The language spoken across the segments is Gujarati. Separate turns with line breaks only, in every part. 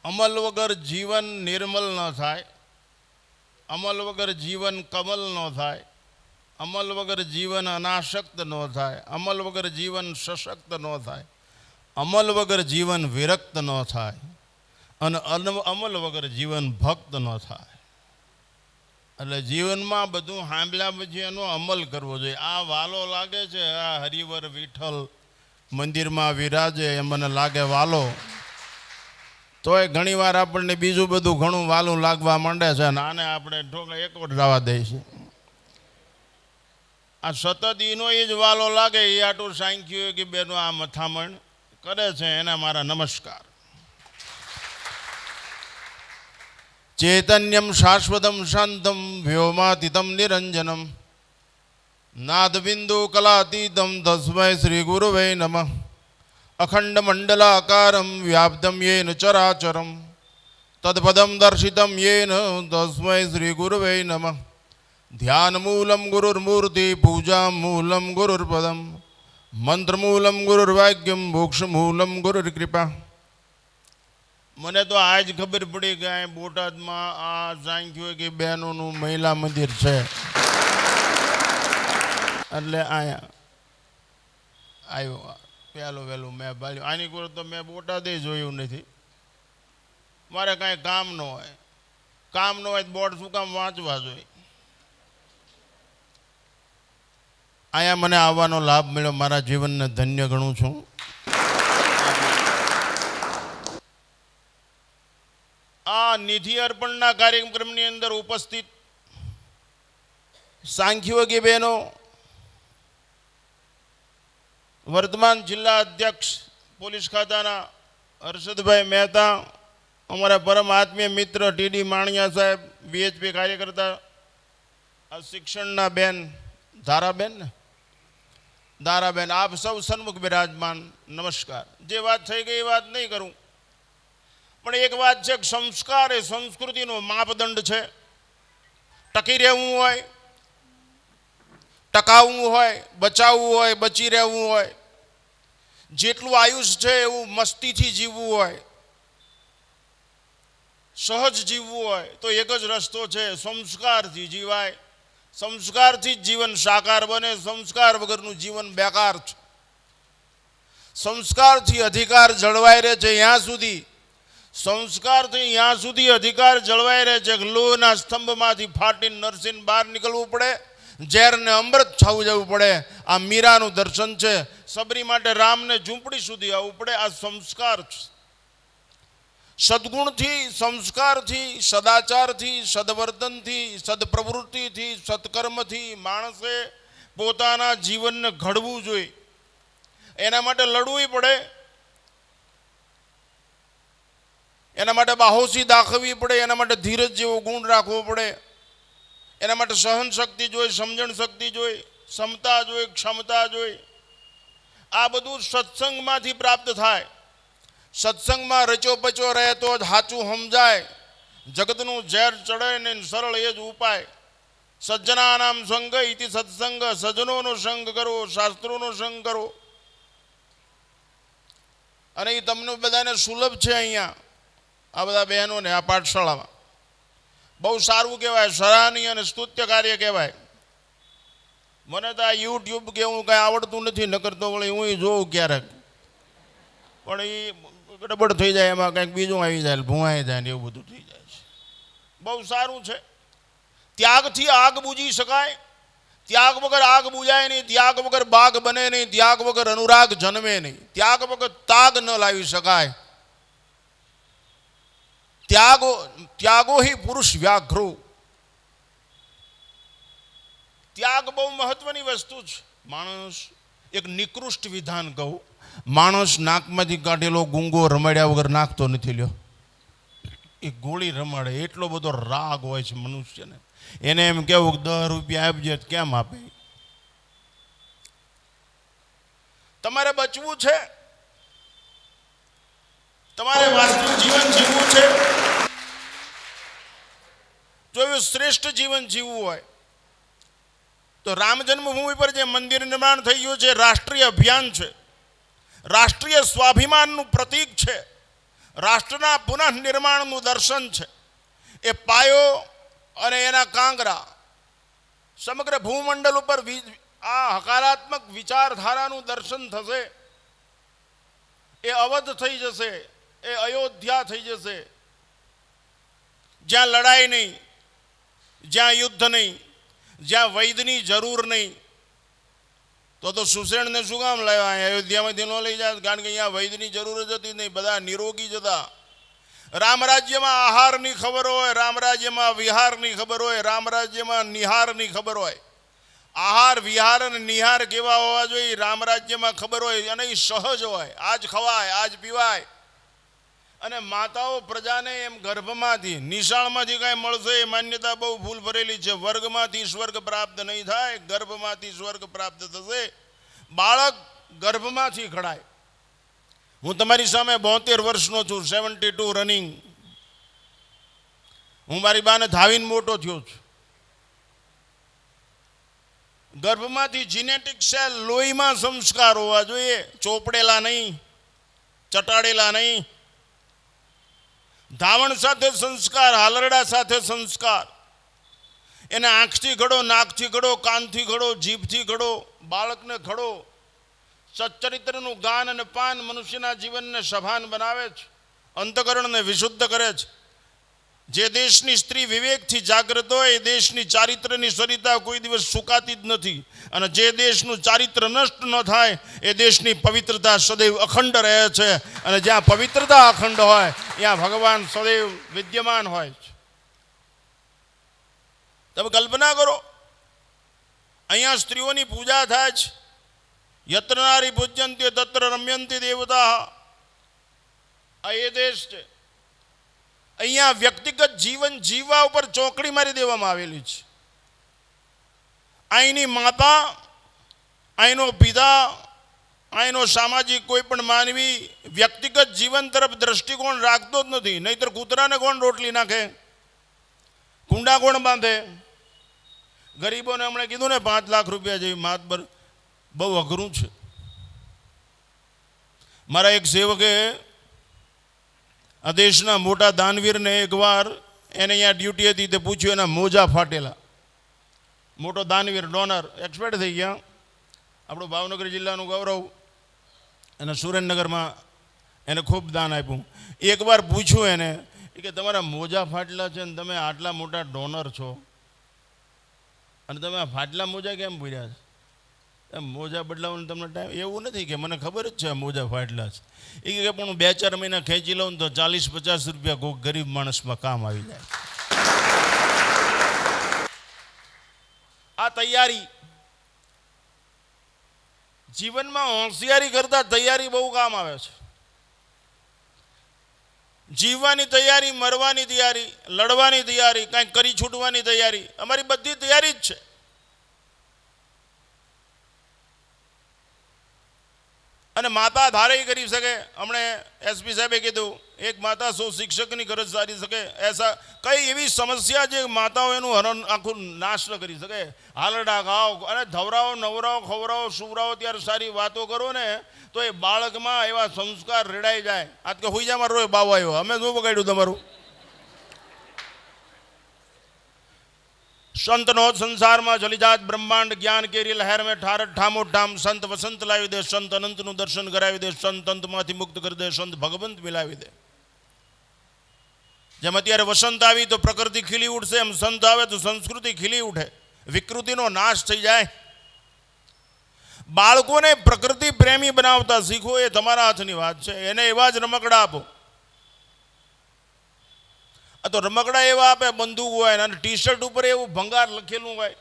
અમલ વગર જીવન નિર્મલ ન થાય, અમલ વગર જીવન કમલ ન થાય, અમલ વગર જીવન અનાસક્ત ન થાય, અમલ વગર જીવન સશક્ત ન થાય, અમલ વગર જીવન વિરક્ત ન થાય અને અમલ વગર જીવન ભક્ત ન થાય. એટલે જીવનમાં બધું સાંભળ્યા પછી એનો અમલ કરવો જોઈએ. આ વાલો લાગે છે, આ હરિવર વિઠ્ઠલ મંદિરમાં વિરાજે એ મને લાગે વાલો, તોય ઘણીવાર આપણને બીજું બધું ઘણું વાલું લાગવા માંડે છે અને આને આપણે ઢોકળા એકવટ જવા દઈએ છીએ. આ સતત એનો એ જ વાલો લાગે એ આટલું સાંખ્યું કે બેનો આ મથામણ કરે છે એના મારા નમસ્કાર. ચૈતન્યમ શાશ્વતમ શાંતમ વ્યોમાતીતમ નિરંજનમ નાદબિંદુ કલાતીતમ તસ્મૈ શ્રી ગુરુવે નમઃ. અખંડ મંડલાકારમ વ્યાપ્તમ યેન ચરાચરમ તત્પદમ દર્શિતમ યેન તસ્મૈ શ્રી ગુરુવે નમઃ. ધ્યાનમૂલમ ગુરુર્મૂર્તિ પૂજામૂલમ ગુરુર્પદમ મંત્રમૂલમ ગુરુર્વાક્યમ મોક્ષમૂલમ ગુરુર્કૃપા. મને તો આજ ખબર પડી કે બોટાદમાં આ સાંખ્યું કે બહેનોનું મહિલા મંદિર છે. એટલે અહીંયા આવ્યો પહેલું વહેલું મેં બાળ્યું. આની કોર તો મેં બોટાદે જોયું નથી. મારે કાંઈ કામ ન હોય, કામ ન હોય બોર્ડ શું કામ વાંચવા જોઈએ. અહીંયા મને આવવાનો લાભ મળ્યો, મારા જીવનને ધન્ય ગણું છું. આ નિધિ અર્પણના કાર્યક્રમની અંદર ઉપસ્થિત સાંખ્યોગી બહેનો, વર્તમાન જિલ્લા અધ્યક્ષ પોલીસ ખાતાના હર્ષદભાઈ મહેતા, અમારા પરમ આત્મીય મિત્ર ટીડી માણિયા સાહેબ, વીએચપી કાર્યકર્તા, આ શિક્ષણના બેન ધારાબેન, આપ સૌ સન્મુખ બિરાજમાન, નમસ્કાર. જે વાત થઈ ગઈ એ વાત નહીં કરું, પણ એક વાત છે કે સંસ્કાર એ સંસ્કૃતિનો માપદંડ છે. ટકી રહેવું હોય, ટકાવવું હોય, બચાવવું હોય, બચી રહેવું હોય, જેટલું આયુષ્ય છે એવું મસ્તીથી જીવવું હોય, સહજ જીવવું હોય તો એક જ રસ્તો છે, સંસ્કારથી જીવાય. સંસ્કારથી જ જીવન સાકાર બને, સંસ્કાર વગરનું જીવન બેકાર છે. સંસ્કારથી અધિકાર જળવાઈ રહે છે ત્યાં સુધી, સંસ્કારથી ત્યાં સુધી અધિકાર જળવાઈ રહે છે કે લોહના સ્તંભમાંથી ફાટીને નરસિંહ બહાર નીકળવું પડે, ઝેરને અમૃત છાવું જવું પડે. આ મીરાનું દર્શન છે. સબરી માટે રામને ઝૂંપડી સુધી આવવું પડે. આ સંસ્કાર છે. સદગુણથી, સંસ્કારથી, સદાચારથી, સદવર્તનથી, સદપ્રવૃત્તિથી, સત્કર્મથી માણસે પોતાના જીવનને ઘડવું જોઈએ. એના માટે લડવું પડે, એના માટે બાહોશી દાખવવી પડે, એના માટે ધીરજ જેવો ગુણ રાખવો પડે, એના માટે સહન શક્તિ જોઈએ, સમજણ શક્તિ જોઈએ, ક્ષમતા જોઈએ, ક્ષમતા જોઈએ. આ બધું સત્સંગમાંથી પ્રાપ્ત થાય. સત્સંગમાં રચો પચો રહે તો જ સાચું સમજાય. જગતનું ઝેર ચડે ને સરળ એ જ ઉપાય. સજ્જનાનામ સંગ ઇતિ સત્સંગ, સજ્જનોનો સંગ કરો, શાસ્ત્રોનો સંગ કરો. અને એ તમને બધાને સુલભ છે. અહીંયા આ બધા બહેનોને આ પાઠશાળામાં બહુ સારું કહેવાય, સરાહનીય અને સ્તુત્ય કાર્ય કહેવાય. મને તો આ યુટ્યુબ કે હું કાંઈ આવડતું નથી, નકર તો વળી હું જોઉં ક્યારેક, પણ એ ગડબડ થઈ જાય, એમાં કંઈક બીજું આવી જાય, ભૂવાઈ જાય ને એવું બધું થઈ જાય છે. બહુ સારું છે. ત્યાગથી આગ બુજી શકાય, ત્યાગ વગર આગ બુજાય નહીં, ત્યાગ વગર બાગ બને નહીં, ત્યાગ વગર અનુરાગ જન્મે નહીં, ત્યાગ વગર તાગ ન લાવી શકાય. ત્યાગો હિ પુરુષ વ્યાઘ્રો. ત્યાગ બહુ મહત્વની વસ્તુ છે. માણસ, એક નિકૃષ્ટ વિધાન કહું, માણસ નાકમાંથી કાઢેલો ગુંગો રમાડ્યા વગર નાખતો નથી. લ્યો, એ ગોળી રમાડે એટલો બધો રાગ હોય છે મનુષ્યને. એને એમ કેવું કે 10 રૂપિયા આપજે, કેમ આપે? તમારે બચવું છે, તમારે વાસ્તવિક જીવન જીવવું છે. જો એવું શ્રેષ્ઠ જીવન જીવવું હોય તો રામ જન્મભૂમિ પર જે મંદિર નિર્માણ થઈ ગયું છે, રાષ્ટ્રીય અભિયાન છે, રાષ્ટ્રીય સ્વાભિમાનનું પ્રતીક છે. રાષ્ટ્રના પુનઃનિર્માણનું દર્શન છે. એ પાયો અને એના કાંગરા સમગ્ર ભૂમંડળ ઉપર આ હકારાત્મક વિચારધારાનું દર્શન થશે. એ અવધ થઈ જશે, એ અયોધ્યા થઈ જશે, જ્યાં લડાઈ નહીં, જ્યાં યુદ્ધ નહીં, જ્યાં વૈદની જરૂર નહીં. તો સુસેણને શું કામ લાવ્યા? અયોધ્યામાંથી ન લઈ જાય, કારણ કે અહીંયા વૈદની જરૂર જ હતી નહીં, બધા નિરોગી જ હતા. રામ રાજ્યમાં આહારની ખબર હોય, રામ રાજ્યમાં વિહારની ખબર હોય, રામ રાજ્યમાં નિહારની ખબર હોય. આહાર વિહાર અને નિહાર કેવા હોવા જોઈએ રામ રાજ્યમાં ખબર હોય, અને એ સહજ હોય. આજ ખવાય, આજ પીવાય. અને માતાઓ પ્રજાને એમ ગર્ભમાંથી નિશાળમાંથી કાંઈ મળશે એ માન્યતા બહુ ભૂલ ભરેલી છે. વર્ગમાંથી સ્વર્ગ પ્રાપ્ત નહીં થાય, ગર્ભમાંથી સ્વર્ગ પ્રાપ્ત થશે. બાળક ગર્ભમાંથી ઘડાય. હું તમારી સામે 72 વર્ષનો છું, 72 રનિંગ. હું મારી બાને ધાવીને મોટો થયો છું. ગર્ભમાંથી જીનેટિક સેલ, લોહીમાં સંસ્કાર હોવા જોઈએ, ચોપડેલા નહીં, ચટાડેલા નહીં. ધાવણ સાથે સંસ્કાર, હાલરડા સાથે સંસ્કાર. એને આંખથી ઘડો, નાકથી ઘડો, કાનથી ઘડો, જીભથી ઘડો, બાળકને ઘડો. સચ્ચરિત્રનું ગાન અને પાન મનુષ્યના જીવનને સભાન બનાવે છે, અંતકરણને વિશુદ્ધ કરે છે. જે દેશની સ્ત્રી વિવેકથી જાગૃત હોય એ દેશની ચારિત્રની સરિતા કોઈ દિવસ સુકાતી જ નથી. અને જે દેશનું ચારિત્ર નષ્ટ ન થાય એ દેશની પવિત્રતા સદૈવ અખંડ રહે છે. અને જ્યાં પવિત્રતા અખંડ હોય ત્યાં ભગવાન સદૈવ વિદ્યમાન હોય છે. તમે કલ્પના કરો, અહીંયા સ્ત્રીઓની પૂજા થાય છે. યત્ર નારી પૂજ્યંતે તત્ર રમ્યંતી દેવતા. આ એ દેશ છે. અહીંયા વ્યક્તિગત જીવન જીવવા ઉપર ચોકડી મારી દેવામાં આવેલી છે. અહીંની માતા, અહીંનો પિતા, અહીંનો સામાજિક કોઈ પણ માનવી વ્યક્તિગત જીવન તરફ દ્રષ્ટિકોણ રાખતો જ નથી. નહીતર કૂતરાને કોણ રોટલી નાખે? કુંડા કોણ બાંધે? ગરીબોને હમણાં કીધું ને 5 લાખ રૂપિયા જેવી માતબર, બહુ અઘરું છે. મારા એક સેવકે આ દેશના મોટા દાનવીરને એકવાર એને અહીંયા ડ્યુટી હતી તે પૂછ્યું, એના મોજા ફાટેલા. મોટો દાનવીર, ડોનર, એક્સપર્ટ થઈ ગયા. આપણું ભાવનગર જિલ્લાનું ગૌરવ. અને સુરેન્દ્રનગરમાં એને ખૂબ દાન આપ્યું. એકવાર પૂછ્યું એને કે તમારા મોજા ફાટેલા છે ને તમે આટલા મોટા ડોનર છો, અને તમે આ ફાટલા મોજા કેમ પૂર્યા છે? એમ મોજા બદલાવવાનો તમને ટાઈમ? એવું નથી કે મને ખબર જ છે મોજા ફાટલા છે. એ કે પણ હું 2-4 મહિના ખેંચી લઉં ને તો 40-50 રૂપિયા કોઈ ગરીબ માણસમાં કામ આવી જાય. આ તૈયારી જીવનમાં હોશિયારી કરતા તૈયારી બહુ કામ આવે છે. જીવવાની તૈયારી, મરવાની તૈયારી, લડવાની તૈયારી, કાંઈક કરી છૂટવાની તૈયારી, અમારી બધી તૈયારી જ છે. અને માતા ધારે કરી શકે. હમણે એસપી સાહેબે કીધું એક માતા 100 શિક્ષકની ગરજ સારી શકે. એસા કઈ એવી સમસ્યા જે માતાઓ એનું હરણ આખું નાશ ન કરી શકે. હાલરડા ગાઓ અને ધવરાઓ, નવરાઓ, ખવરાઓ, સુવરાઓ, ત્યારે સારી વાતો કરો ને તો એ બાળકમાં એવા સંસ્કાર રેડાઈ જાય. આજ કે હોઈ જા મારો બાવો આવ્યો, અમે શું બગાડ્યું તમારું? સંતનો સંસારમાં જલિજાત બ્રહ્માંડ જ્ઞાન કેરી લહેર મેં ઠાર ઠામો ઠામ. સંત વસંત લાવી દે, સંત અનંતનું દર્શન કરાવી દે, સંત અંતમાંથી મુક્ત કરી દે, સંત ભગવંત મિલાવી દે. જેમ અત્યારે વસંત આવી તો પ્રકૃતિ ખીલી ઉઠશે, એમ સંત આવે તો સંસ્કૃતિ ખીલી ઉઠે, વિકૃતિનો નાશ થઈ જાય. બાળકોને પ્રકૃતિ પ્રેમી બનાવતા શીખો, એ તમારા હાથની વાત છે. એને એવા જ રમકડા આપો. આ તો રમકડા એવા આપે, બંદૂક હોય અને ટી શર્ટ ઉપર એવું ભંગાર લખેલું હોય.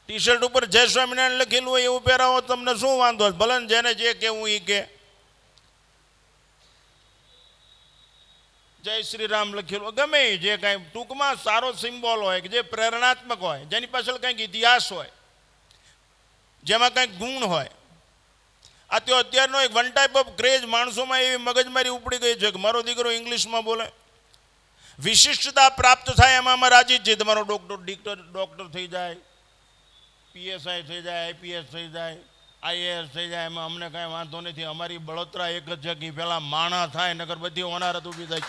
ટી શર્ટ ઉપર જય સ્વામિનારાયણ લખેલું હોય એવું પહેરાવો, તમને શું વાંધો? ભલે જેને જે કહેવું એ કે. જય શ્રી રામ લખેલું, ગમે જે કાંઈ ટૂંકમાં સારો સિમ્બોલ હોય, કે જે પ્રેરણાત્મક હોય, જેની પાછળ કંઈક ઇતિહાસ હોય, જેમાં કંઈક ગુણ હોય. આ તો અત્યારનો એક વન ટાઈપ ઓફ ક્રેઝ માણસોમાં એવી મગજમારી ઉપડી ગઈ છે કે મારો દીકરો ઇંગ્લિશમાં બોલે, વિશિષ્ટતા પ્રાપ્ત થાય એમાં રાજી જ છે. તમારો ડૉક્ટર થઈ જાય, પીએસઆઈ થઈ જાય, આઈપીએસ થઈ જાય, આઈએએસ થઈ જાય એમાં અમને કાંઈ વાંધો નથી. અમારી બળતરા એક જ છે કે પેલા માણા થાય નકર બધી હોનારત ઊભી થાય.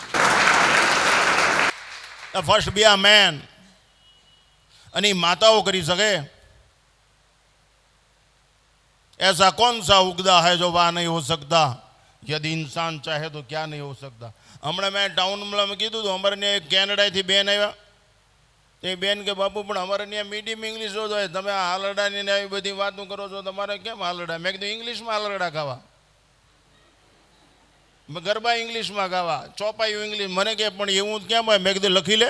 ફર્સ્ટ બી આ મેન. અને માતાઓ કરી શકે? ऐसा कौन सा उगदा है जो वह नहीं हो सकता? यदि इंसान चाहे तो क्या नहीं हो सकता? હમણાં મેં ટાઉનમાં કીધું હતું, અમારે ત્યાં એક કેનેડાથી બેન આવ્યા. તે બેન કે બાપુ પણ અમારે ત્યાં મીડિયમ ઇંગ્લિશ જ હોય, તમે આ હાલરડાની ને આવી બધી વાતો કરો છો, તમારે કેમ હાલરડા? મેં કીધું ઇંગ્લિશમાં હાલરડા ખાવા, ગરબા ઇંગ્લિશમાં ગાવા, ચોપાયું ઇંગ્લિશ. મને કે પણ એવું કેમ હોય? મેં કીધું લખી લે.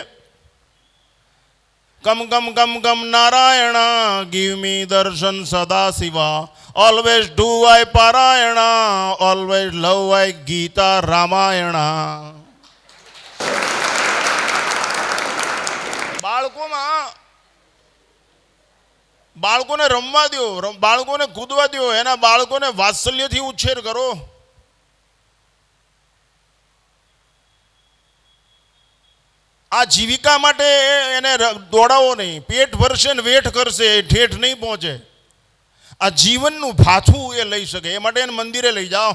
કમ કમ કમ કમ Narayan give me darshan Sada Shiva, always do I parayan, always love I Gita Ramayan. બાળકોને રમવા દો, બાળકોને કૂદવા દો, એના બાળકોને વાત્સલ્યથી ઉછેર કરો. આ જીવિકા માટે એને દોડાવો નહીં. પેટ ભરશે ને વેઠ કરશે, ઠેઠ નહીં પહોંચે. આ જીવનનું ભાથું એ લઈ શકે, એ માટે એને મંદિરે લઈ જાઓ,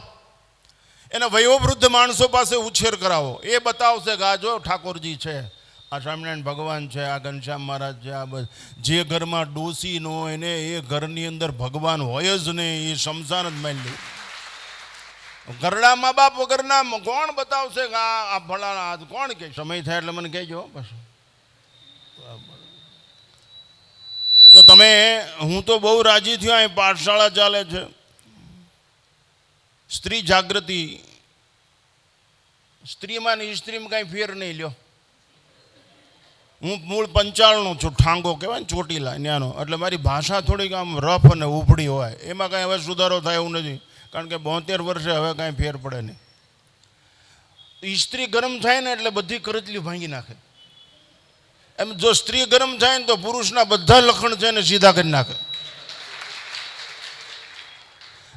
એને વયોવૃદ્ધ માણસો પાસે ઉછેર કરાવો. એ બતાવશે કે આ જો ઠાકોરજી છે, આ સ્વામિનારાયણ ભગવાન છે, આ ઘનશ્યામ મહારાજ છે. આ જે ઘરમાં ડોસી ન હોય ને એ ઘરની અંદર ભગવાન હોય જ નહીં, એ શમશાન જ માની લે. ઘરડા મા બાપ વગરના કોણ બતાવશે કે આ ફલાણા? કોણ કે? સમય થાય એટલે મને કહેજો બસ. તો તમે, હું તો બહુ રાજી થયો. અહીં પાઠશાળા ચાલે છે, સ્ત્રી જાગૃતિ. સ્ત્રીમાં ને સ્ત્રીમાં કાંઈ ફેર નહીં લ્યો. હું મૂળ પંચાળનો છું, ઠાંગો કહેવાય ને, ચોટીલા ત્યાંનો. એટલે મારી ભાષા થોડીક આમ રફ અને ઉપડી હોય. એમાં કાંઈ હવે સુધારો થાય એવું નથી, કારણ કે 72 વર્ષે હવે કાંઈ ફેર પડે નહીં. સ્ત્રી ગરમ થાય ને એટલે બધી કરચલી ભાંગી નાખે. એમ જો સ્ત્રી ગરમ થાય ને તો પુરુષના બધા લખણ છે ને સીધા કરી નાખે.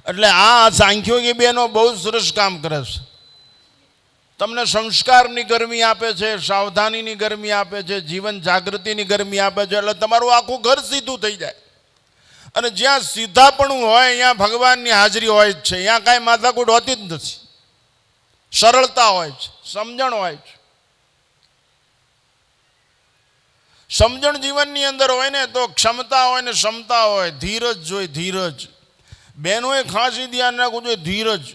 એટલે આ સાંખ્યોગી બહેનો બહુ સરસ કામ કરે છે. તમને સંસ્કારની ગરમી આપે છે, સાવધાનીની ગરમી આપે છે, જીવન જાગૃતિની ગરમી આપે છે. એટલે તમારું આખું ઘર સીધું થઈ જાય. અને જ્યાં સીધાપણું હોય અહીંયા ભગવાનની હાજરી હોય જ છે. અહીંયા કાંઈ માથાકૂટ હોતી જ નથી. સરળતા હોય છે, સમજણ હોય છે. સમજણ જીવનની અંદર હોય ને તો ક્ષમતા હોય ને ક્ષમતા હોય. ધીરજ જોઈએ, ધીરજ. બહેનોએ ખાસ ધ્યાન રાખવું જોઈએ, ધીરજ.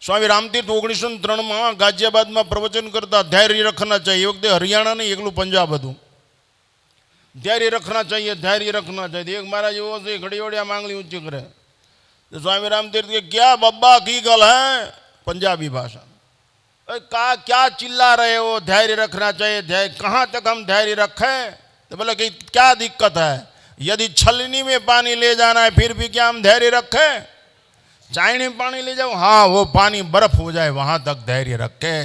સ્વામી રામતીર્થ 1903 ગાઝિયાબાદમાં પ્રવચન કરતા, ધૈર્ય રખના ચાહીએ. એ વખતે હરિયાણા નહીં, એકલું પંજાબ હતું. ધૈર્ય રખના ચાહીએ, ધૈર્ય રખના ચાહીએ. એક મારા જેવો છે, ઘડીઓડિયા માંગલી ઊંચી કરે. तो स्वामी रामतीर्थ के क्या बब्बा की गल है, पंजाबी भाषा. क्या चिल्ला रहे हो? धैर्य रखना चाहिए. धैर्य कहाँ तक हम धैर्य रखें? तो बोले कि क्या दिक्कत है? यदि छलनी में पानी ले जाना है फिर भी क्या हम धैर्य रखें? चायनी में पानी ले जाओ, हाँ वो पानी बर्फ हो जाए वहां तक धैर्य रखे.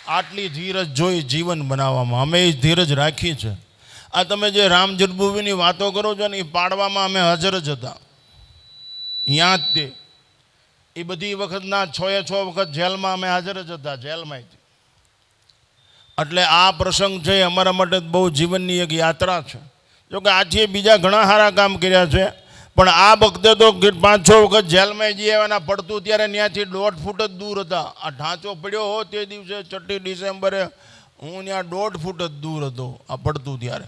આટલી ધીરજ જોઈ જીવન બનાવવામાં અમે ધીરજ રાખી છે. આ તમે જે રામ જન્મભૂમિની વાતો કરો છો ને, એ પાડવામાં અમે હાજર જ હતા. ત્યાં જ તે એ બધી વખતના 6 વખત જેલમાં અમે હાજર જ હતા, જેલમાં. એટલે આ પ્રસંગ છે અમારા માટે બહુ જીવનની એક યાત્રા છે. જોકે આજે બીજા ઘણા સારા કામ કર્યા છે, પણ આ વખતે તો 5-6 વખત જેલમાં જઈ આવ્યાના. પડતું ત્યારે ત્યાંથી 1.5 ફૂટ જ દૂર હતા. આ ઢાંચો પડ્યો હો તે દિવસે 6 ડિસેમ્બરે હું ત્યાં 1.5 ફૂટ જ દૂર હતો. આ પડતું ત્યારે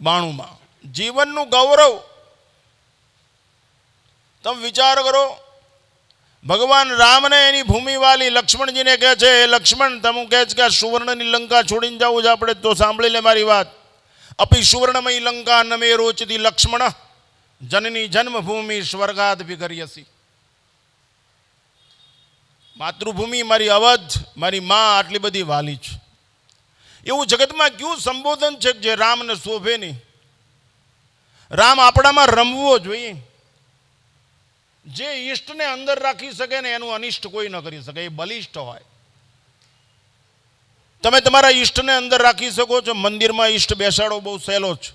92માં. જીવનનું ગૌરવ તમે વિચાર કરો. ભગવાન રામને એની ભૂમિવાલી લક્ષ્મણજીને કહે છે, લક્ષ્મણ તમે કહે છે કે સુવર્ણની લંકા છોડીને જવું છે આપણે, તો સાંભળી લે મારી વાત. અપી સુવર્ણમય લંકા નમે રોચતી લક્ષ્મણ, જનની જન્મભૂમિ સ્વર્ગાદ વિકર્યસી. માતૃભૂમિ મારી અવધ, મારી માં આટલી બધી વાલી છે. એવું જગતમાં કયું સંબોધન છે જે રામને શોભે નહીં? રામ આપણામાં રમવો જોઈએ. જે ઈષ્ટને અંદર રાખી શકે ને એનું અનિષ્ટ કોઈ ન કરી શકે. એ બલિષ્ઠ હોય. તમે તમારા ઈષ્ટને અંદર રાખી શકો છો. મંદિરમાં ઈષ્ટ બેસાડો બહુ સહેલો છે.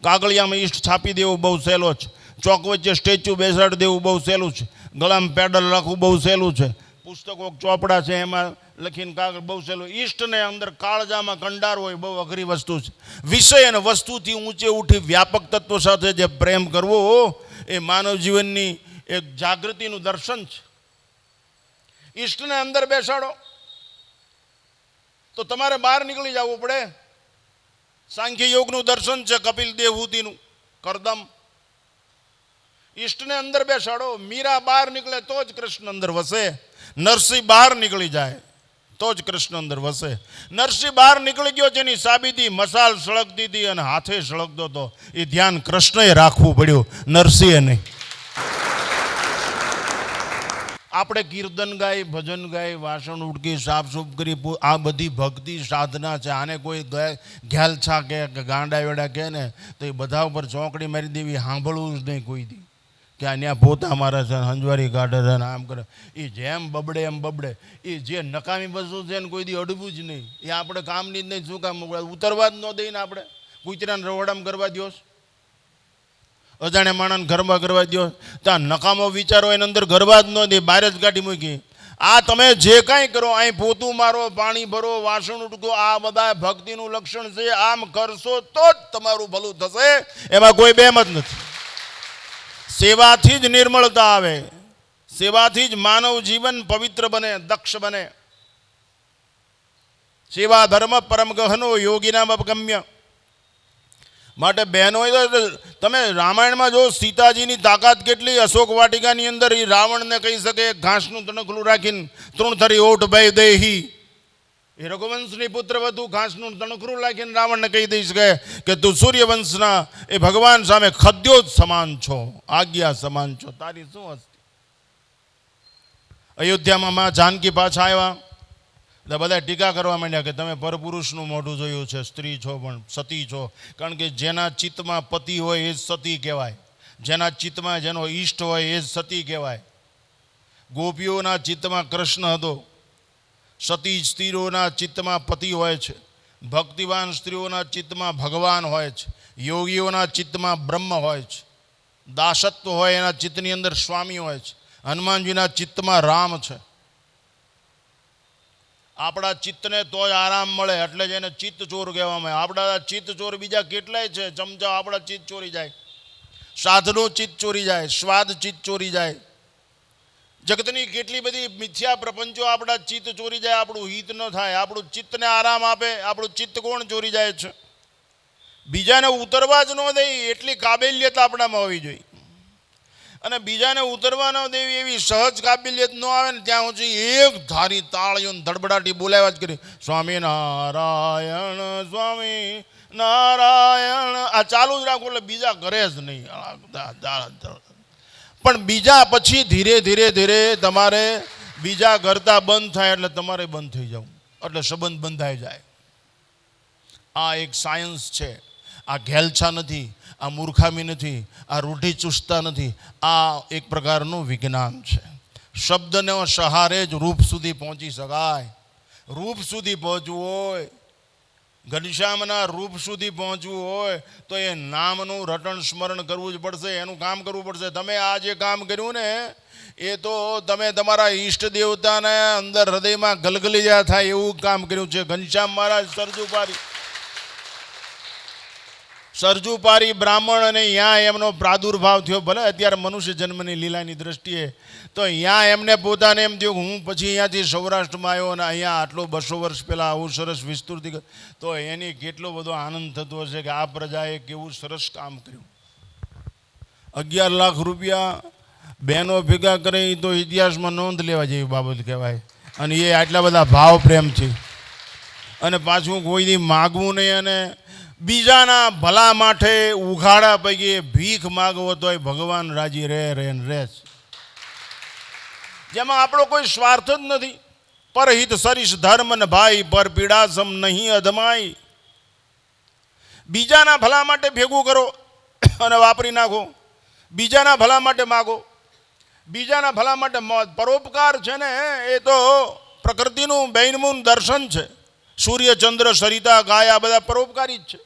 કાગળિયામાં ઈષ્ટ છાપી દેવું બહુ સહેલો છે. ચોક વચ્ચે સ્ટેચ્યુ બેસાડી દેવું બહુ સહેલું છે. ગળામાં પેડલ રાખવું બહુ સહેલું છે. પુસ્તકો ચોપડા છે એમાં લખીને કાગળ બહુ સહેલું. ઈષ્ટને અંદર કાળજામાં કંડાર હોય, બહુ અઘરી વસ્તુ છે. વિષય અને વસ્તુથી ઊંચે ઉઠી વ્યાપક તત્વો સાથે જે પ્રેમ કરવો એ માનવ જીવનની એક જાગૃતિનું દર્શન છે. ઈષ્ટને અંદર બેસાડો તો તમારે બહાર નીકળી જવું પડે. સાંખ્ય યોગનું દર્શન છે, કપિલ દેવહૂતિનું કરદમ. ઈષ્ટને અંદર બેસાડો. મીરા બહાર નીકળે તો જ કૃષ્ણ અંદર વસે. નરસિંહ બહાર નીકળી જાય તો જ કૃષ્ણ અંદર વસે. નરસિંહ બહાર નીકળી ગયો, જેની સાબિતી મસાલ સળગતી હતી અને હાથે સળગતો હતો. એ ધ્યાન કૃષ્ણએ રાખવું પડ્યું, નરસિંહે નહીં. આપણે કીર્તન ગાય, ભજન ગાય, વાસણ ઉડકી, સાફસૂફ કરી, આ બધી ભક્તિ સાધના છે. આને કોઈ ઘેલછા કે ગાંડા વેડા કહે ને તો એ બધા ઉપર ચોકડી મારી દેવી, સાંભળવું જ નહીં કોઈ દી. કે આ ત્યાં પોતા મારે છે, હંજવારી કાઢે છે ને આમ કરે. એ જેમ બબડે એમ બબડે. એ જે નકામી વસ્તુ છે ને કોઈ દી અડવું જ નહીં. એ આપણે કામની જ નહીં. શું કામ ઉતરવા જ ન દઈને આપણે કૂતરાને રવડામ કરવા દો, અજાણે માણસને ઘરમાં કરવા દો. ત્યાં નકામો વિચારો એની અંદર ગરબા જ ન દે, બહાર જ કાઢી મૂકી. આ તમે જે કાંઈ કરો, અહીં પોતું મારો, પાણી ભરો, વાસણ ઉટકો, આ બધા ભક્તિનું લક્ષણ છે. આમ કરશો તો જ તમારું ભલું થશે, એમાં કોઈ બેમત નથી. સેવાથી જ નિર્મળતા આવે, સેવાથી જ માનવ જીવન પવિત્ર બને, દક્ષ બને. સેવા ધર્મ પરમ ગહનો યોગીનામ અપગમ્ય. માટે બહેનો, તમે રામાયણમાં જો સીતાજીની તાકાત કેટલી. અશોક વાટિકાની અંદર એ રાવણને કહી શકે ઘાસનું તણખલું રાખીને, તૃણધરી ઓઠ ભય દેહી. એ રઘુવંશની પુત્ર વધુ ઘાસનું તણખલું રાખીને રાવણને કહી દઈ શકે કે તું સૂર્યવંશના એ ભગવાન સામે ખદ્યો જ સમાન છો, આજ્ઞા સમાન છો, તારી શું હસ્તી. અયોધ્યામાં માં જાનકી પાછા આવ્યા એટલે બધા ટીકા કરવા માંડ્યા કે તમે પરપુરુષનું મોઢું જોયું છે, સ્ત્રી છો પણ સતી છો. કારણ કે જેના ચિત્તમાં પતિ હોય એ જ સતી કહેવાય, જેના ચિત્તમાં જેનો ઈષ્ટ હોય એ જ સતી કહેવાય. ગોપીઓના ચિત્તમાં કૃષ્ણ હતો, સતી સ્ત્રીઓના ચિત્તમાં પતિ હોય છે, ભક્તિવાન સ્ત્રીઓના ચિત્તમાં ભગવાન હોય છે, યોગીઓના ચિત્તમાં બ્રહ્મ હોય છે, દાસત્વ હોય એના ચિત્તની અંદર સ્વામી હોય છે, હનુમાનજીના ચિત્તમાં રામ છે. આપણા ચિત્તને તો જ આરામ મળે, એટલે જ એને ચિત્ત ચોર કહેવામાં આવે. આપણા ચિત્ત ચોર બીજા કેટલાય છે, ચમચા આપણા ચિત્ત ચોરી જાય, સાધનો ચિત્ત ચોરી જાય, સ્વાદ ચિત્ત ચોરી જાય, જગતની કેટલી બધી મિથ્યા પ્રપંચો આપણા ચિત્ત ચોરી જાય. આપણું હિત ન થાય, આપણું ચિત્તને આરામ આપે, આપણું ચિત્ત કોણ ચોરી જાય છે? બીજાને ઉતરવા જ ન દે એટલી કાબેલિયત આપણામાં હોવી જોઈએ. અને બીજાને ઉતરવા ન દેવી એવી સહજ કાબિલિયત ન આવે ને ત્યાં સુધી એક ધારી તાળીઓ ધડબડાટી બોલાવ્યા જ કરી, સ્વામી નારાયણ, સ્વામી નારાયણ, આ ચાલુ જ રાખો એટલે બીજા કરે જ નહીં. પણ બીજા પછી ધીરે ધીરે ધીરે તમારે બીજા કરતા બંધ થાય એટલે તમારે બંધ થઈ જવું, એટલે સંબંધ બંધાઈ જાય. આ એક સાયન્સ છે. આ ઘેલછા નથી, આ મૂર્ખામી નથી, આ રૂઢિચુસ્તતા નથી. આ એક પ્રકારનું વિજ્ઞાન છે. શબ્દને સહારે જ રૂપ સુધી પહોંચી શકાય. રૂપ સુધી પહોંચવું હોય, ઘનશ્યામના રૂપ સુધી પહોંચવું હોય તો એ નામનું રટણ સ્મરણ કરવું જ પડશે, એનું કામ કરવું પડશે. તમે આ જે કામ કર્યું ને એ તો તમે તમારા ઈષ્ટ દેવતાને અંદર હૃદયમાં ગલગલિયા થાય એવું કામ કર્યું છે. ઘનશ્યામ મહારાજ સરજુપારી બ્રાહ્મણ, અને ત્યાં એમનો પ્રાદુર્ભાવ થયો. ભલે અત્યારે મનુષ્ય જન્મની લીલાની દ્રષ્ટિએ તો ત્યાં એમને પોતાને એમ થયું હું પછી અહીંયાથી સૌરાષ્ટ્રમાં આવ્યો અને અહીંયા આટલો 200 વર્ષ પહેલાં આવું સરસ વિસ્તૃતિ, તો એની કેટલો બધો આનંદ થતો હશે કે આ પ્રજાએ કેવું સરસ કામ કર્યું. 11 લાખ રૂપિયા બહેનો ભેગા કરે તો ઇતિહાસમાં નોંધ લેવા જેવી બાબત કહેવાય. અને એ આટલા બધા ભાવ પ્રેમથી, અને પાછું કોઈથી માગવું નહીં, અને બીજાના ભલા માટે ઉઘાડા પૈકી ભીખ માગવો તોય ભગવાન રાજી રહે છે. જેમાં આપણો કોઈ સ્વાર્થ જ નથી. પરહિત સરીશ ધર્મ ને ભાઈ, પર પીડાસમ નહીં અધમાઈ. બીજાના ભલા માટે ભેગું કરો અને વાપરી નાખો, બીજાના ભલા માટે માગો, બીજાના ભલા માટે મોત. પરોપકાર છે ને એ તો પ્રકૃતિનું બૈનમૂન દર્શન છે. સૂર્ય, ચંદ્ર, સરિતા, ગાય આ બધા પરોપકારી જ છે.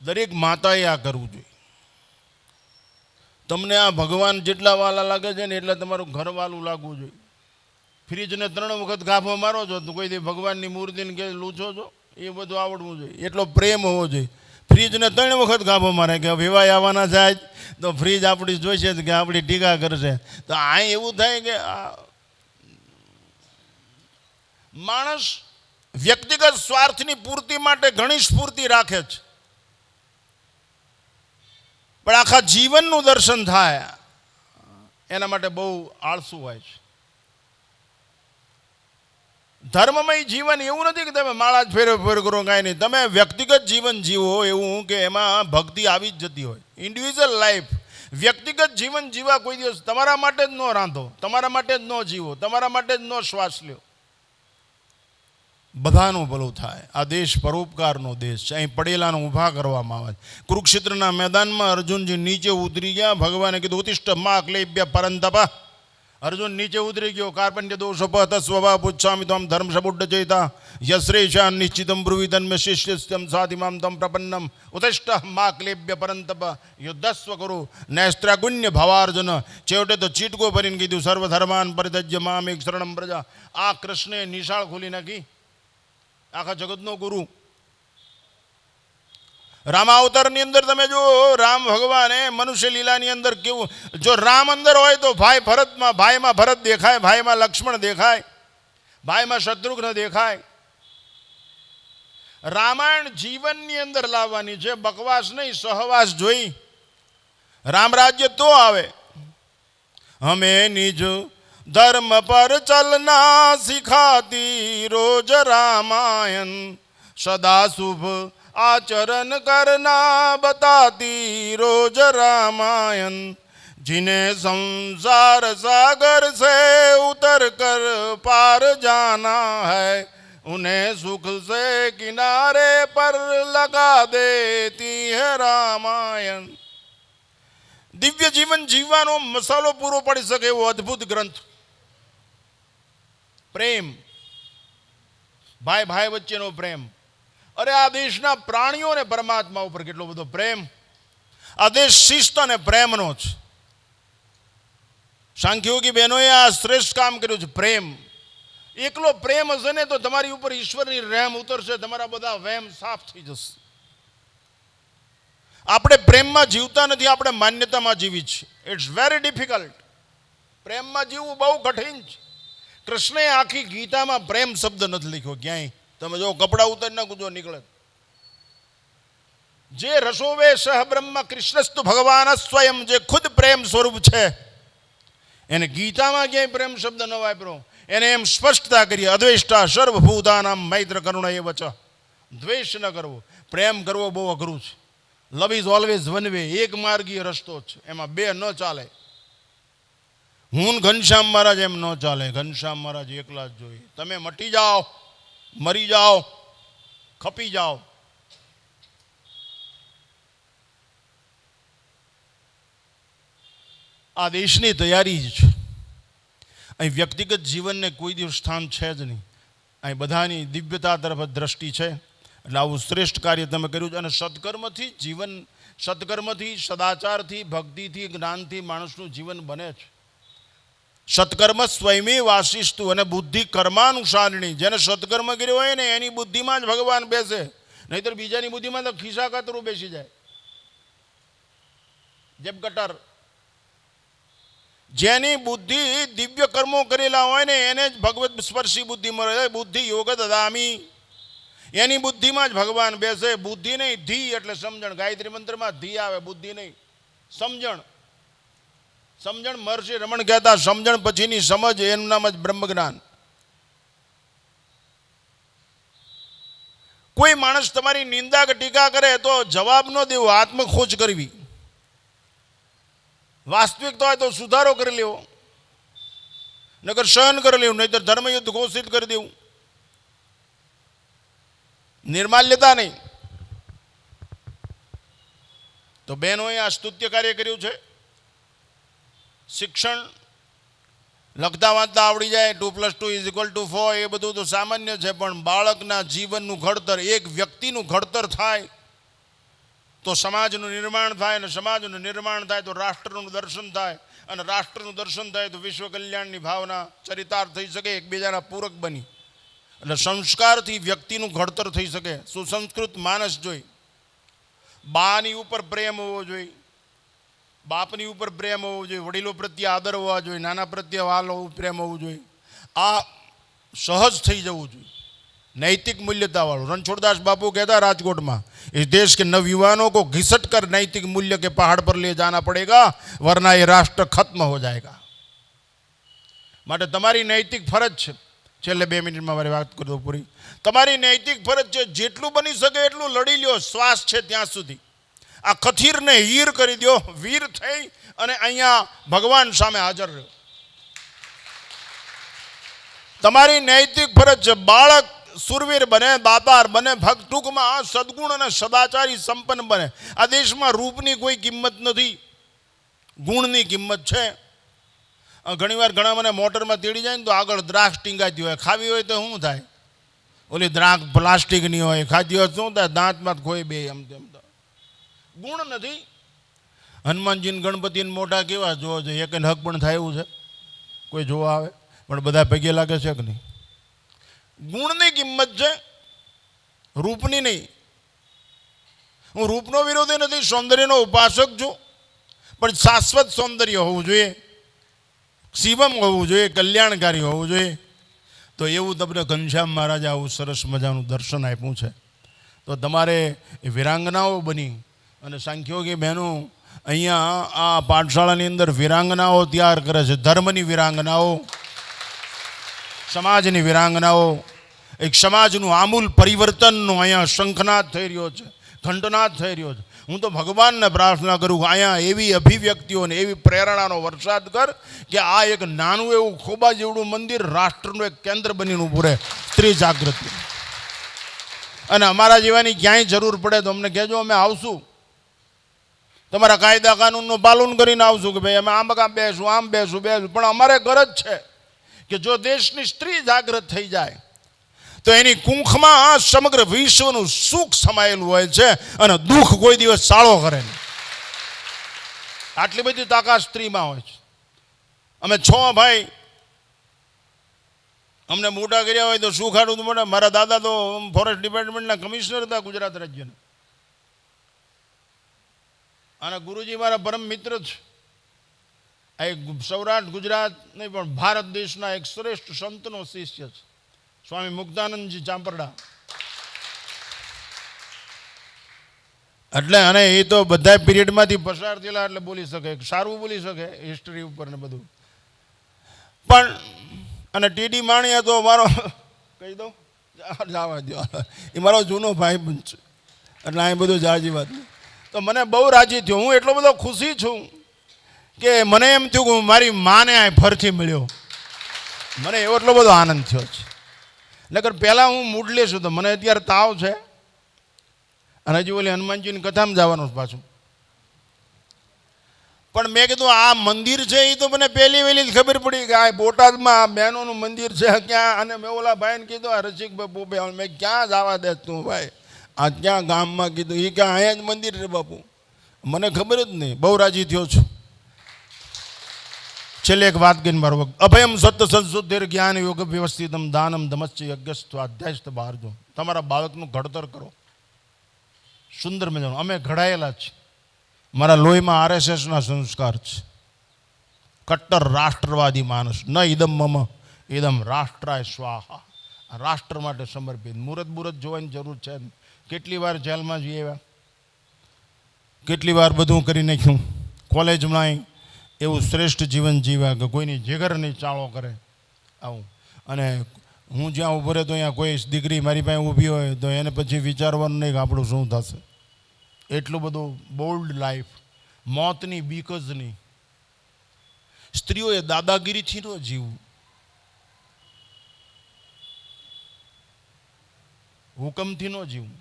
દરેક માતાએ આ કરવું જોઈએ. તમને આ ભગવાન જેટલા વાલા લાગે છે ને એટલા તમારું ઘર વાલું લાગવું જોઈએ. ફ્રીજને 3 વખત ગાભો મારો છો તો કોઈ દી ભગવાનની મૂર્તિને કે લૂછો છો, એ બધું આવડવું જોઈએ. એટલો પ્રેમ હોવો જોઈએ. ફ્રીજને 3 વખત ગાભો મારે કે વિવાહ આવવાના છે આજ, તો ફ્રીજ આપણી જોઈશે કે આપણી ટીકા કરશે. તો આ એવું થાય કે માણસ વ્યક્તિગત સ્વાર્થની પૂર્તિ માટે ઘણી સ્ફૂર્તિ રાખે છે, પણ આખા જીવનનું દર્શન થાય એના માટે બહુ આળસુ હોય છે. ધર્મમય જીવન એવું નથી કે તમે માળા જ ફેર કરો, કાંઈ નહીં. તમે વ્યક્તિગત જીવન જીવો એવું કે એમાં ભક્તિ આવી જ જતી હોય. ઇન્ડિવિજ્યુઅલ લાઈફ, વ્યક્તિગત જીવન જીવા કોઈ દિવસ તમારા માટે જ ન રાંધો, તમારા માટે જ ન જીવો, તમારા માટે જ ન શ્વાસ લ્યો. બધાનું ભલું થાય. આ દેશ પરોપકારનો દેશ છે. અહીં પડેલાને ઊભા કરવામાં આવે છે. કુરુક્ષેત્રના મેદાનમાં અર્જુનજી નીચે ઉતરી ગયા. ભગવાને કીધું ઉતિષ્ઠ મા ક્લેબ્ય પરંતપ. અર્જુન નીચે ઉતરી ગયો. કાર્પણ્ય દોષોપહત સ્વભાવ પૂછામી તમ ધર્મ સબુડ્ડ ચેતા યશ્રેશાન નિશ્ચિતમ બ્રુવિતન મે શિષ્યસ્તમ સાધિમામ તમ પ્રપન્નમ ઉતિષ્ઠ મા ક્લેબ્ય પરંતપ યુદ્ધસ્વ કરું નૈસ્ત્રાગુણ્ય ભાવાર્જુન. છેવટે તો ચીટકો ભરીને કીધું સર્વધર્માન પરિત્યજ્ય મામ એક શરણમ પ્રજા. આ કૃષ્ણે નિશાળ ખોલી નાખી, આખા જગતનો ગુરુ. રામાવતારની અંદર તમે જો રામ ભગવાને મનુષ્ય લીલાની અંદર કેવું, જો રામ અંદર હોય તો ભાઈમાં ભરત દેખાય, ભાઈમાં લક્ષ્મણ દેખાય, ભાઈમાં શત્રુઘ્ન દેખાય. રામાયણ જીવનની અંદર લાવવાની છે, બકવાસ નહીં, સહવાસ જોઈ રામ રાજ્ય તો આવે. હમે નિજ धर्म पर चलना सिखाती रोज रामायण, सदा शुभ आचरण करना बताती रोज रामायण. जिन्हें संसार सागर से उतर कर पार जाना है, उन्हें सुख से किनारे पर लगा देती है रामायण. દિવ્ય જીવન જીવવાનો મસાલો પૂરો પડી શકે એવો અદ્ભુત ગ્રંથ. પ્રેમ, ભાઈ ભાઈ વચ્ચેનો પ્રેમ. અરે આ દેશના પ્રાણીઓને પરમાત્મા ઉપર કેટલો બધો પ્રેમ. આ દેશ શિસ્ત અને પ્રેમનો છે. સાંખ્યોગી બહેનોએ આ શ્રેષ્ઠ કામ કર્યું છે. પ્રેમ, એકલો પ્રેમ હશે ને તો તમારી ઉપર ઈશ્વરની રહેમ ઉતરશે, તમારા બધા વહેમ સાફ થઈ જશે. આપણે પ્રેમમાં જીવતા નથી, આપણે માન્યતામાં જીવી છીએ. It's very difficult. પ્રેમમાં જીવવું બહુ કઠિન છે. કૃષ્ણે આખી ગીતામાં પ્રેમ શબ્દ નથી લખ્યો ક્યાંય. તમે જો કપડા ઉતારી નાખું જો નીકળે. જે રસોવે સહ બ્રહ્મ કૃષ્ણસ્તુ ભગવાન સ્વયં, જે ખુદ પ્રેમ સ્વરૂપ છે, એને ગીતામાં ક્યાંય પ્રેમ શબ્દ ન વાપર્યો. એને એમ સ્પષ્ટતા કરી, અદ્વેષ્ટા સર્વભૂતાનામ મૈત્ર કરુણ એવ ચ. દ્વેષ ન કરવો, પ્રેમ કરવો બહુ અઘરું છે. Love is always one way, એક માર્ગીય રસ્તો છે, એમાં બે ન ચાલે. હું ઘનશ્યામ મહારાજ એમ ન ચાલે. ઘનશ્યામ મહારાજ એકલા જ જોઈએ. તમે મટી જાઓ, મરી જાઓ, ખપી જાઓ. આ દેશની તૈયારી જ છે. અહીં વ્યક્તિગત જીવનને કોઈ દિવસ સ્થાન છે જ નહીં. અહીં બધાની દિવ્યતા તરફ દ્રષ્ટિ છે. એટલે આવું શ્રેષ્ઠ કાર્ય તમે કર્યું છે. અને સત્કર્મથી જીવન, સત્કર્મથી, સદાચારથી, ભક્તિથી, જ્ઞાનથી માણસનું જીવન બને છે. સત્કર્મ સ્વયં વાસિષ્ઠુ, અને બુદ્ધિ કર્માનુસારિણી. જેને સત્કર્મ કર્યો હોય ને એની બુદ્ધિમાં જ ભગવાન બેસે, નહીતર બીજાની બુદ્ધિમાં તો ખિસ્સા કાતરું બેસી જાય. જેમ કટર. જેની બુદ્ધિ દિવ્ય કર્મો કરેલા હોય ને એને જ ભગવત સ્પર્શી બુદ્ધિ મળે. બુદ્ધિ યોગ દદામી, એની બુદ્ધિમાં જ ભગવાન બેસે. બુદ્ધિ નહીં, ધી એટલે સમજણ. ગાયત્રી મંત્રમાં ધી આવે, બુદ્ધિ નહીં, સમજણ. સમજણ મહર્ષિ રમણ કહેતા, સમજણ પછીની સમજ, એનું નામ જ બ્રહ્મ જ્ઞાન. કોઈ માણસ તમારી નિંદા કે ટીકા કરે તો જવાબ ન દેવો, આત્મખોજ કરવી. વાસ્તવિકતા હોય તો સુધારો કરી લેવો, નકર સહન કરી લેવું, નહીતર ધર્મયુદ્ધ ઘોષિત કરી દેવું. નિર્માલ્યતા નહીં. તો બહેનોએ આ સ્તુત્ય કાર્ય કર્યું છે. શિક્ષણ લખતા વાંચતા આવડી જાય, 2 + 2 = 4, એ બધું તો સામાન્ય છે. પણ બાળકના જીવનનું ઘડતર, એક વ્યક્તિનું ઘડતર થાય તો સમાજનું નિર્માણ થાય, અને સમાજનું નિર્માણ થાય તો રાષ્ટ્રનું દર્શન થાય, અને રાષ્ટ્રનું દર્શન થાય તો વિશ્વ કલ્યાણની ભાવના ચરિતાર્થ થઈ શકે, એકબીજાના પૂરક બની. એટલે સંસ્કારથી વ્યક્તિનું ઘડતર થઈ શકે. સુસંસ્કૃત માનસ જોઈ, બાની ઉપર પ્રેમ હોવો જોઈએ, બાપની ઉપર પ્રેમ હોવો જોઈએ, વડીલો પ્રત્યે આદર હોવા જોઈએ, નાના પ્રત્યે વાલ પ્રેમ હોવું જોઈએ. આ સહજ થઈ જવું જોઈએ, नैतिक मूल्यता वालों. रणछोड़दास बापू कहता राजकोट में, इस देश के नवयुवानों को घिसट कर नैतिक मूल्य के पहाड़ पर ले जाना पड़ेगा, वरना ये राष्ट्र खत्म हो जाएगा. માટે તમારી નૈતિક ફરજ છે, છેલ્લે 2 મિનિટમાં મારી વાત કરી દો પૂરી. તમારી નૈતિક ફરજ છે જેટલું બની શકે એટલું લડી લ્યો, શ્વાસ છે ત્યાં સુધી. આ કથીરને હીર કરી દો, વીર થઈ અને અહીંયા ભગવાન સામે હાજર રહ્યો. તમારી નૈતિક ફરજ છે. બાળક સુરવીર બને, દાતાર બને, ભક્ત, ટૂંકમાં આ સદગુણ અને સદાચારી સંપન્ન બને. આ દેશમાં રૂપની કોઈ કિંમત નથી, ગુણની કિંમત છે. ઘણીવાર ઘણા મને મોટરમાં તેડી જાય ને તો આગળ દ્રાક્ષ ટીંગાતી હોય, ખાવી હોય તો શું થાય? ઓલી દ્રાક્ષ પ્લાસ્ટિકની હોય, ખાધી હોય શું થાય? દાંતમાં ખોઈ બે. એમ તેમ તો ગુણ નથી. હનુમાનજીને ગણપતિને મોટા કેવા જોવો જોઈએ, એક હક પણ થાય એવું છે? કોઈ જોવા આવે? પણ બધા પગે લાગે છે કે નહીં? ગુણની કિંમત છે, રૂપની નહીં. હું રૂપનો વિરોધી નથી, સૌંદર્યનો ઉપાસક છું, પણ શાશ્વત સૌંદર્ય હોવું જોઈએ, શિવમ હોવું જોઈએ, કલ્યાણકારી હોવું જોઈએ. તો એવું તમને ઘનશ્યામ મહારાજે આવું સરસ મજાનું દર્શન આપ્યું છે. તો તમારે એ વિરાંગનાઓ બની અને સાંખ્યોગી બહેનો અહીંયા આ પાઠશાળાની અંદર વિરાંગનાઓ તૈયાર કરે છે, ધર્મની વિરાંગનાઓ, સમાજની વિરાંગનાઓ. એક સમાજનું આમૂલ પરિવર્તનનો અહીંયા શંખનાદ થઈ રહ્યો છે, ઘંટનાદ થઈ રહ્યો છે. હું તો ભગવાનને પ્રાર્થના કરું કે અહીંયા એવી અભિવ્યક્તિઓને એવી પ્રેરણાનો વરસાદ કર કે આ એક નાનું એવું ખોબા જેવડું મંદિર રાષ્ટ્રનું એક કેન્દ્ર બનીને ઊભું રહે. સ્ત્રી જાગૃતિ. અને અમારા જેવાની ક્યાંય જરૂર પડે તો અમને કહેજો, અમે આવશું. તમારા કાયદા કાનૂનનું પાલન કરીને આવશું કે ભાઈ અમે આમ કામ બેસું, આમ બેસું. પણ અમારે ગરજ છે કે જો દેશની સ્ત્રી જાગૃત થઈ જાય તો એની કુંખમાં સમગ્ર વિશ્વનું સુખ સમાયેલું હોય છે અને દુઃખ કોઈ દિવસ સાળો કરે નહીં. આટલી બધી તાકાત સ્ત્રીમાં હોય છે. અમે 6 ભાઈ, અમને મોટા કર્યા હોય તો શું ખાડું મળે. મારા દાદા તો ફોરેસ્ટ ડિપાર્ટમેન્ટના કમિશનર હતા ગુજરાત રાજ્યના. અને ગુરુજી મારા પરમ મિત્ર છે. આ એક સૌરાષ્ટ્ર ગુજરાત નહીં પણ ભારત દેશના એક શ્રેષ્ઠ સંતનો શિષ્ય છે, સ્વામી મુક્તાનંદજી ચાંપરડા. એટલે અને એ તો બધા પીરિયડમાંથી પસાર થયેલા એટલે બોલી શકે, સારું બોલી શકે હિસ્ટ્રી ઉપર ને બધું. પણ અને ટીડી માણિયા તો મારો કહી દઉં, જવા દો, એ મારો જૂનો ભાઈ બન છે. એટલે આ બધું જાજી વાત. તો મને બહુ રાજી થયો. હું એટલો બધો ખુશી છું કે મને એમ થયું કે હું મારી માને આ ફરથી મળ્યો. મને એવો એટલો બધો આનંદ થયો છે. નકર પહેલાં હું મૂડલે છું, તો મને અત્યારે તાવ છે અને હજી ઓલી હનુમાનજીની કથામાં જવાનું પાછું. પણ મેં કીધું આ મંદિર છે એ તો મને પહેલી વહેલી જ ખબર પડી કે આ બોટાદમાં આ બહેનોનું મંદિર છે ક્યાં. અને મેં ઓલા ભાઈને કીધું આ રસિકભાઈ બોબે, મેં ક્યાં જવા દે તું ભાઈ, આ ક્યાં ગામમાં? કીધું એ ક્યાં અહીંયા જ મંદિર છે બાપુ. મને ખબર જ નહીં. બહુ રાજી થયો છું. છેલ્લે એક વાત કહીને મારો વખત. અભયમ સત્ય સંશુદ્ધિર જ્ઞાન યોગ વ્યવસ્થિતમ દાનમ દમશ્ચ યજ્ઞસ્વ અધ્યાય બહાર જો. તમારા બાળકનું ઘડતર કરો સુંદર મજાનું. અમે ઘડાયેલા છે, મારા લોહીમાં RSSના સંસ્કાર છે. કટ્ટર રાષ્ટ્રવાદી માણસ. ન ઇદમ મમ ઇદમ રાષ્ટ્રાય સ્વાહા. રાષ્ટ્ર માટે સમર્પિત. મુહૂર્ત જોવાની જરૂર છે. કેટલી વાર જેલમાં જઈએ આવ્યા, કેટલી વાર બધું કરી નાખ્યું. કોલેજમાં એવું શ્રેષ્ઠ જીવન જીવ્યા કે કોઈની જીગર નહીં ચાળો કરે આવું. અને હું જ્યાં ઊભો રહે તો અહીંયા કોઈ દીકરી મારી પાસે ઊભી હોય તો એને પછી વિચારવાનું નહીં કે આપણું શું થશે. એટલું બધું બોલ્ડ લાઈફ, મોતની બીક જ નહીં. સ્ત્રીઓએ દાદાગીરીથી ન જીવવું, હુકમથી ન જીવવું,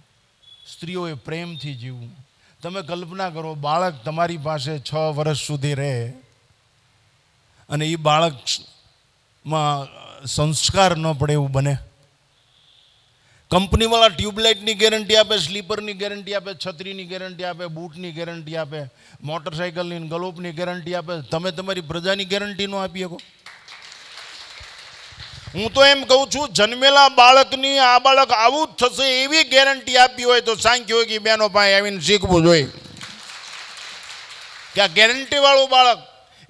સ્ત્રીઓએ પ્રેમથી જીવવું. તમે કલ્પના કરો, બાળક તમારી પાસે 6 વર્ષ સુધી રહે અને એ બાળકમાં સંસ્કાર ન પડે એવું બને. કંપનીવાળા ટ્યુબલાઇટની ગેરંટી આપે, સ્લીપરની ગેરંટી આપે, છત્રીની ગેરંટી આપે, બૂટની ગેરંટી આપે, મોટરસાઇકલની ગલોપની ગેરંટી આપે. તમે તમારી પ્રજાની ગેરંટી ન આપી શકો? હું તો એમ કહું છું, જન્મેલા બાળકની આ બાળક આવું જ થશે એવી ગેરંટી આપી હોય તો સાંખ્ય હોય કે બેનો પાસે આવીને શીખવું જોઈએ કે આ ગેરંટી વાળું બાળક.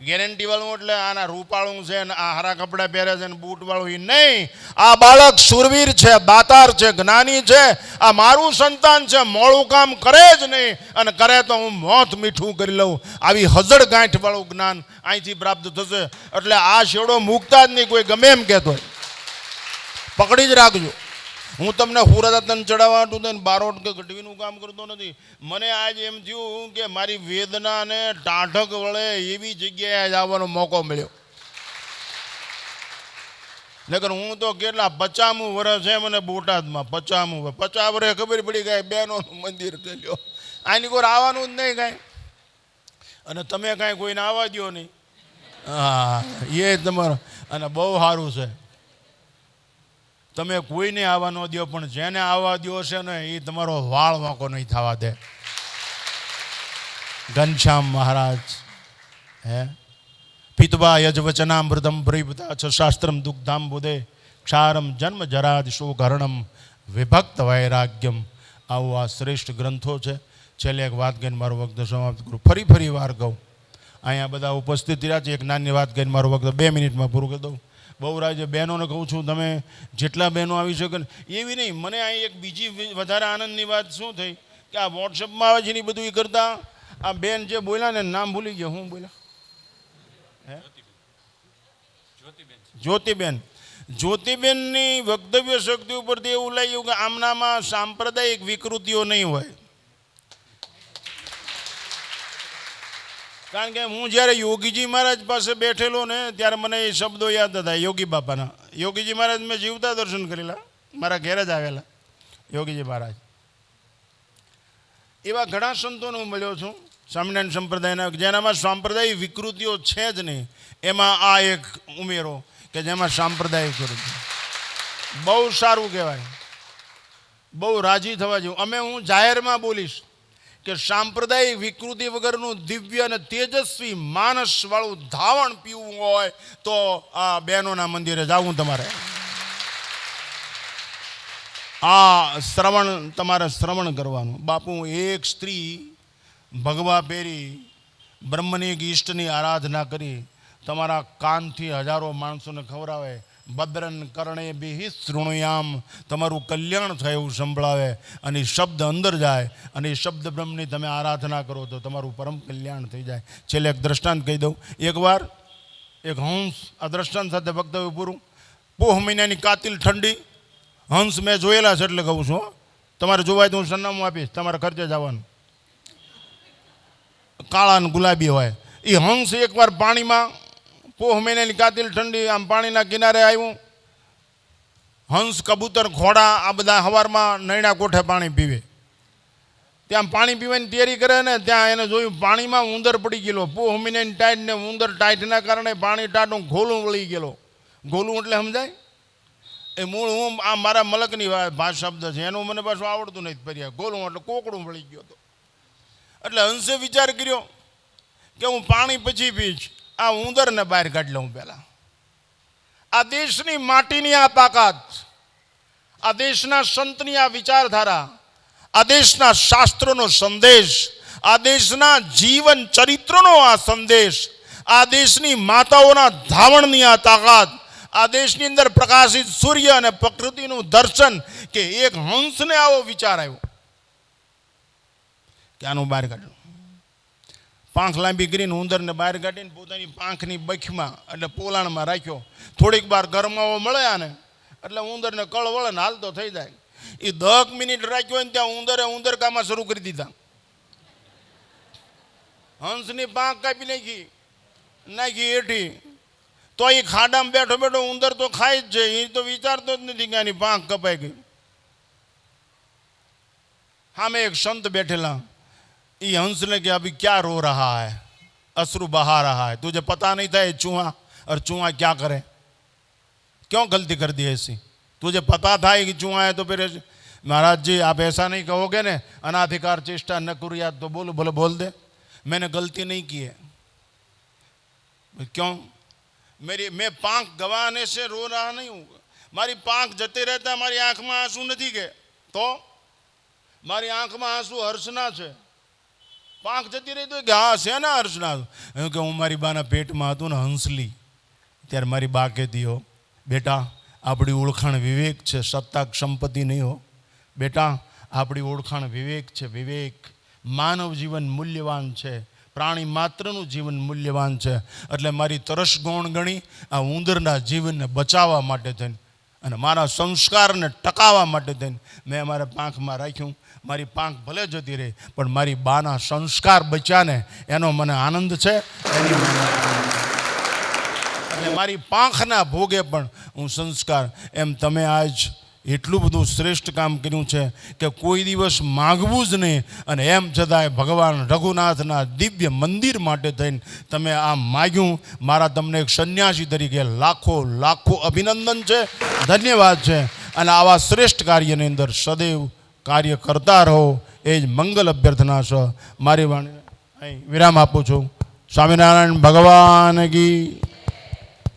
ગેરંટી વાળું એટલે આના રૂપાળું છે ને આ હારા કપડાં પહેરે છે ને બૂટ વાળું, એ નહીં. આ બાળક સુરવીર છે, દાતાર છે, જ્ઞાની છે, આ મારું સંતાન છે, મોડું કામ કરે જ નહીં, અને કરે તો હું મોત મીઠું કરી લઉં. આવી હજડ ગાંઠ વાળું જ્ઞાન અહીંથી પ્રાપ્ત થશે. એટલે આ શેડો મૂકતા જ નહીં, કોઈ ગમે એમ કહેતો હોય પકડી જ રાખજો. હું તમને હુરદાતન ચડાવવા હતું ને બારોટ કે ગઢવીનું કામ કરતો નથી. મને આજ એમ થયું કે મારી વેદનાને ટાઢક વળે એવી જગ્યાએ આવવાનો મોકો મળ્યો. નકર હું તો કેટલા 50મું વર્ષ છે મને બોટાદમાં, 50 વર્ષે ખબર પડી ગઈ બહેનોનું મંદિર થયો. આની કોઈ આવવાનું જ નહીં કાંઈ, અને તમે કાંઈ કોઈને આવવા દો નહીં. હા, એ તમારો, અને બહુ સારું છે તમે કોઈને આવવા ન દો, પણ જેને આવવા દો છે ને એ તમારો વાળ વાંકો નહીં થવા દે. ઘનશ્યામ મહારાજ હે પિતવા યજવચનામૃતમ પ્રિયપતા છ શાસ્ત્રમ દુગ્ધામ બુદે ક્ષારમ જન્મ જરાદ શોઘરણમ વિભક્ત વૈરાગ્યમ. આવું આ શ્રેષ્ઠ ગ્રંથો છે. છેલ્લે એક વાત કહીને મારો વખત સમાપ્ત કરું. ફરી વાર કહું, અહીંયા બધા ઉપસ્થિત રહ્યા છે. એક નાની વાત કહીને મારો વખત 2 મિનિટમાં પૂરું કરી દઉં. બહુ રાજે બહેનોને કહું છું, તમે જેટલા બહેનો આવી શકે ને એવી નહીં. મને અહીં એક બીજી વધારે આનંદની વાત શું થઈ કે આ વોટ્સઅપમાં આવે છે ને બધું એ કરતાં આ બેન જે બોલ્યા ને નામ ભૂલી ગયો. હું બોલ્યા? હે, જ્યોતિબેનની વક્તવ્ય શક્તિ ઉપરથી એવું લાગ્યું કે આમનામાં સાંપ્રદાયિક વિકૃતિઓ નહીં હોય. કારણ કે હું જ્યારે યોગીજી મહારાજ પાસે બેઠેલો ને ત્યારે મને એ શબ્દો યાદ હતા યોગી બાપાના. યોગીજી મહારાજ મેં જીવતા દર્શન કરેલા, મારા ઘેર જ આવેલા યોગીજી મહારાજ. એવા ઘણા સંતોને હું મળ્યો છું સ્વામિનારાયણ સંપ્રદાયના, જેનામાં સાંપ્રદાયિક વિકૃતિઓ છે જ નહીં. એમાં આ એક ઉમેરો કે જેમાં સાંપ્રદાયિક વિકૃતિ બહુ સારું કહેવાય, બહુ રાજી થવા જેવું. હું જાહેરમાં બોલીશ કે સાંપ્રદાયિક વિકૃતિ વગરનું દિવ્ય અને તેજસ્વી માનસવાળું ધાવણ પીવું હોય તો આ બહેનોના મંદિરે જવું તમારે. આ તમારે શ્રવણ કરવાનું. બાપુ, એક સ્ત્રી ભગવા પહેરી બ્રહ્મની એક ઈષ્ટની આરાધના કરી તમારા કાનથી હજારો માણસોને ખવડાવે. ભદ્રન કર્ણે બિહિ શૃણુયામ, તમારું કલ્યાણ થાય એવું સંભળાવે, અને શબ્દ અંદર જાય, અને એ શબ્દ બ્રહ્મની તમે આરાધના કરો તો તમારું પરમ કલ્યાણ થઈ જાય. છેલ્લે એક દ્રષ્ટાંત કહી દઉં. એકવાર એક હંસ, આ દ્રષ્ટાંત સાથે વક્તવ્ય પૂરું. પોહ મહિનાની કાતિલ ઠંડી, હંસ મેં જોયેલા છે એટલે કહું છું. તમારે જોવાય તો હું સરનામું આપીશ, તમારા ખર્ચે જવાનું. કાળા ને ગુલાબી હોય. એ હંસ એકવાર પાણીમાં, પોહ મહિનાની કાતિલ ઠંડી, આમ પાણીના કિનારે આવ્યું. હંસ, કબૂતર, ઘોડા આ બધા સવારમાં નૈણા કોઠે પાણી પીવે. ત્યાં પાણી પીવાની તૈયારી કરે ને ત્યાં એને જોયું પાણીમાં ઉંદર પડી ગયેલો. પોહ મહિનાની ટાઈટ ને ઉંદર ટાઈટના કારણે પાણી ટાટું ઘોલું વળી ગયેલો. ઘોલું એટલે સમજાય? એ મૂળ હું આ મારા મલકની ભાષા શબ્દ છે, એનું મને પાછું આવડતું નથી ફર્યા. ગોલું એટલે કોકડું વળી ગયો હતો. એટલે હંસે વિચાર કર્યો કે હું પાણી પછી પીશ, આ ઉંદરને બહાર કાઢી લઉં પહેલાં. આ દેશની માટીની આ તાકાત, આ દેશના સંતની આ વિચારધારા, આ દેશના શાસ્ત્રોનો સંદેશ, આ દેશના જીવન ચરિત્રનો આ સંદેશ, આ દેશની માતાઓના ધાવણની આ તાકાત, આ દેશની અંદર પ્રકાશિત સૂર્ય અને પ્રકૃતિનું દર્શન, કે એક હંસને આવો વિચાર આવ્યો કે આનું બહાર કાઢ્યું. પાંખ લાંબી કરીને ઉંદરને બહાર કાઢીને પોતાની પાંખની બખમાં એટલે પોલાણમાં રાખ્યો. થોડીક વાર ગરમાવો મળે આને એટલે ઉંદરને કળ વળે ને હાલતો થઈ જાય. એ 10 મિનિટ રાખ્યો ને ત્યાં ઉંદરકામાં શરૂ કરી દીધા. હંસની પાંખ કાપી નાખી એઠી. તો એ ખાડામાં બેઠો બેઠો ઉંદર તો ખાય જ છે, એ તો વિચારતો જ નથી કે આની પાંખ કપાઈ ગઈ. સામે એક સંત બેઠેલા, ये हंस ने कि अभी क्या रो रहा है, अश्रु बहा रहा है, तुझे पता नहीं था ये चूहा, और चूहा क्या करे, क्यों गलती कर दी ऐसी? तुझे पता था कि क्यों आए तो फिर महाराज जी आप ऐसा नहीं कहोगे ने, अनाधिकार चेष्टा न करूँ तो बोलो, बोले बोल दे, मैंने गलती नहीं की है। क्यों? मैं पांख गवाने से रो रहा नहीं हूँ, मारी पांख जते रहता मारी आंख में आंसू नहीं के, तो मारी आंख में आंसू हर्षना है। पांख जती रही तो हाँ છે ને હર્ષના, કે હું મારી બાના પેટમાં હતું ને હંસલી, ત્યારે મારી બા કહેતી હો બેટા આપણી ઓળખાણ વિવેક છે, સત્તા સંપત્તિ નહીં હો બેટા, આપણી ઓળખાણ વિવેક છે, વિવેક। માનવ જીવન મૂલ્યવાન છે, પ્રાણી માત્રનું જીવન મૂલ્યવાન છે, એટલે મારી તરસ ગૌણ ગણી આ ઉંદરના જીવનને બચાવવા માટે થઈને અને મારા સંસ્કારને ટકાવવા માટે થઈને મેં મારા પાંખમાં રાખ્યું। મારી પાંખ ભલે જતી રહી પણ મારી બાના સંસ્કાર બચ્યાને એનો મને આનંદ છે। અને મારી પાંખના ભોગે પણ હું સંસ્કાર, એમ તમે આજ એટલું બધું શ્રેષ્ઠ કામ કર્યું છે કે કોઈ દિવસ માગવું જ નહીં, અને એમ છતાંય ભગવાન રઘુનાથના દિવ્ય મંદિર માટે થઈને તમે આ માગ્યું। મારા તમને એક સંન્યાસી તરીકે લાખો લાખો અભિનંદન છે, ધન્યવાદ છે, અને આવા શ્રેષ્ઠ કાર્યની અંદર સદૈવ કાર્ય કરતા રહો એ જ મંગલ અભ્યર્થના છે। મારી વાણીને અહીં વિરામ આપું છું। સ્વામિનારાયણ ભગવાન કી